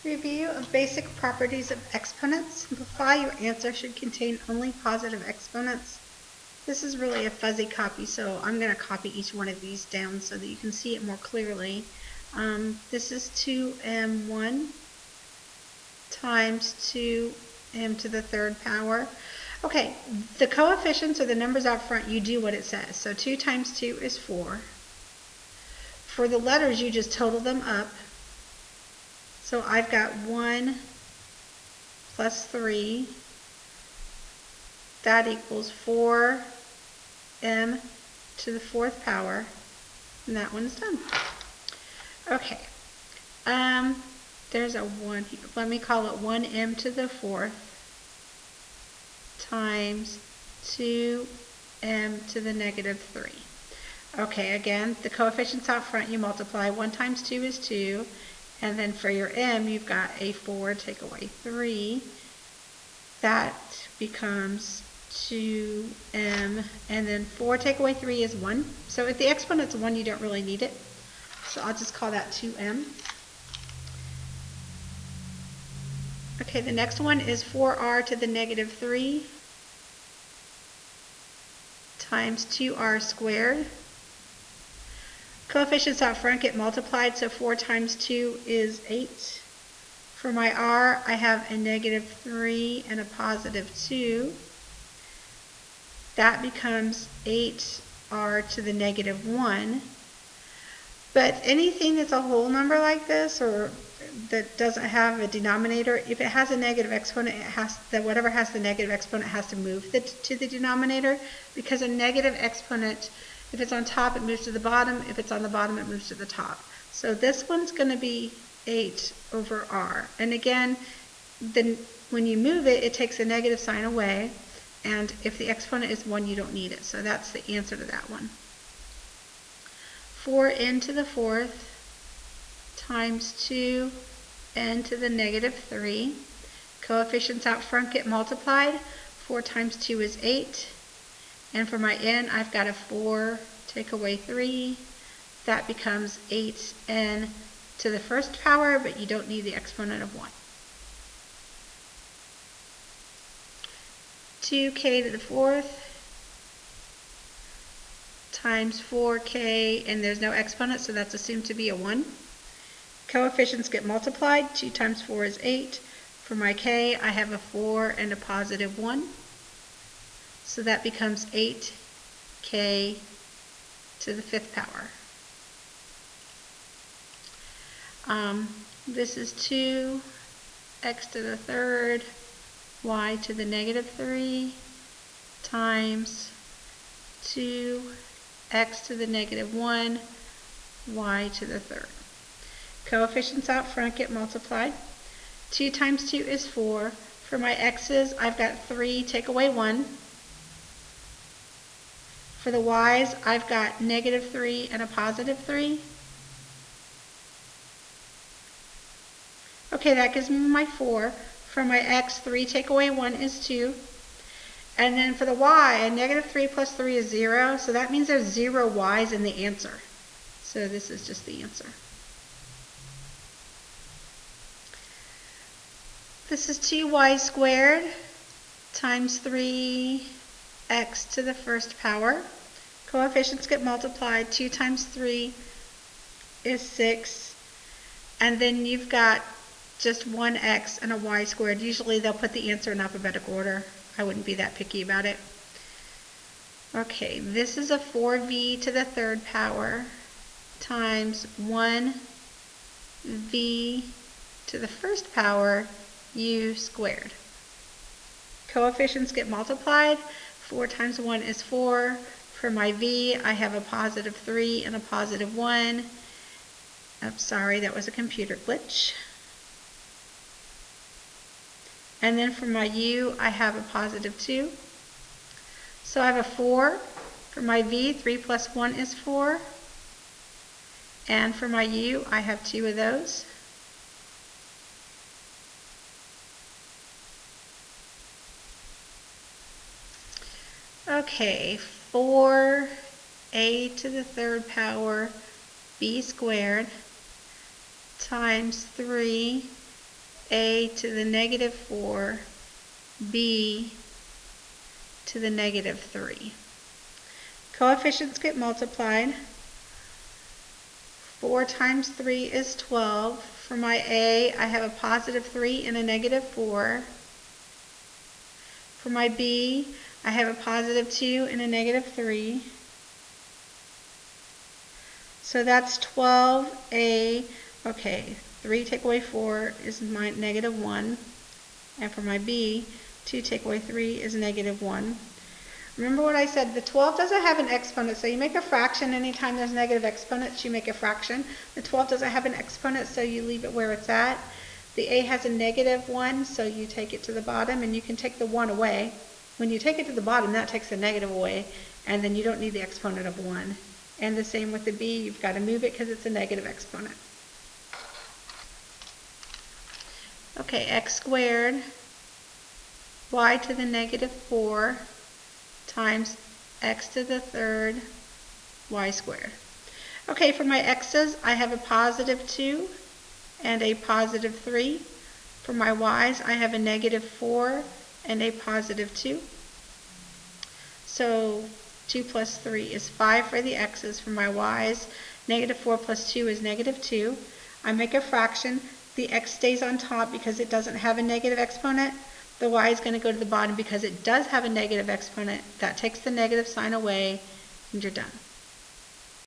Review of basic properties of exponents. Simplify. Your answer should contain only positive exponents. This is really a fuzzy copy, so I'm going to copy each one of these down so that you can see it more clearly. This is 2m1 times 2m to the third power. Okay, the coefficients or the numbers out front, you do what it says. So 2 times 2 is 4. For the letters, you just total them up. So I've got 1 plus 3. That equals 4m to the fourth power. And that one's done. Okay. There's a 1 here. Let me call it 1m to the fourth times 2m to the negative 3. Okay, again, the coefficients out front, you multiply. 1 times 2 is 2. And then for your m, you've got a 4, take away 3. That becomes 2m. And then 4 take away 3 is 1. So if the exponent's 1, you don't really need it. So I'll just call that 2m. Okay, the next one is 4r to the negative 3 times 2r squared. Coefficients out front get multiplied, so 4 times 2 is 8. For my r, I have a negative 3 and a positive 2. That becomes 8r to the negative 1. But anything that's a whole number like this, or that doesn't have a denominator, if it has a negative exponent, whatever has the negative exponent has to move to the denominator, because a negative exponent, if it's on top, it moves to the bottom. If it's on the bottom, it moves to the top. So this one's going to be 8 over r. And again, then when you move it, it takes a negative sign away. And if the exponent is 1, you don't need it. So that's the answer to that one. 4n to the fourth times 2n to the negative 3. Coefficients out front get multiplied. 4 times 2 is 8. And for my n, I've got a 4, take away 3. That becomes 8n to the first power, but you don't need the exponent of 1. 2k to the fourth times 4k, and there's no exponent, so that's assumed to be a 1. Coefficients get multiplied. 2 times 4 is 8. For my k, I have a 4 and a positive 1. So that becomes 8k to the fifth power. This is 2x to the third, y to the negative 3 times 2x to the negative 1, y to the third. Coefficients out front get multiplied. 2 times 2 is 4. For my x's, I've got 3, take away 1. For the y's, I've got negative 3 and a positive 3. Okay, that gives me my 4. For my x, 3 take away 1 is 2. And then for the y, a negative 3 plus 3 is 0. So that means there's 0 y's in the answer. So this is just the answer. This is 2y squared times 3x to the first power. Coefficients get multiplied. 2 times 3 is 6. And then you've got just one x and a y squared. Usually they'll put the answer in alphabetical order. I wouldn't be that picky about it. Okay, this is a 4v to the third power times 1v to the first power u squared. Coefficients get multiplied. 4 times 1 is 4. For my v, I have a positive 3 and a positive 1. I'm sorry, that was a computer glitch. And then for my u, I have a positive 2. So I have a 4. For my v, 3 plus 1 is 4. And for my u, I have 2 of those. Okay, 4a to the third power b squared times 3 a to the negative 4, b to the negative 3. Coefficients get multiplied. 4 times 3 is 12. For my a, I have a positive 3 and a negative 4. For my b, I have a positive 2 and a negative 3. So that's 12a. Okay, 3 take away 4 is my negative 1. And for my b, 2 take away 3 is negative 1. Remember what I said, the 12 doesn't have an exponent, so you make a fraction anytime there's negative exponents, you make a fraction. The 12 doesn't have an exponent, so you leave it where it's at. The a has a negative 1, so you take it to the bottom, and you can take the 1 away. When you take it to the bottom, that takes the negative away, and then you don't need the exponent of 1. And the same with the b, you've got to move it because it's a negative exponent. Okay, x squared, y to the negative 4, times x to the third y squared. Okay, for my x's, I have a positive 2 and a positive 3. For my y's, I have a negative 4 and a positive 2. So 2 plus 3 is 5 for the x's. For my y's, negative 4 plus 2 is negative 2. I make a fraction. The x stays on top because it doesn't have a negative exponent. The y is going to go to the bottom because it does have a negative exponent. That takes the negative sign away, and you're done.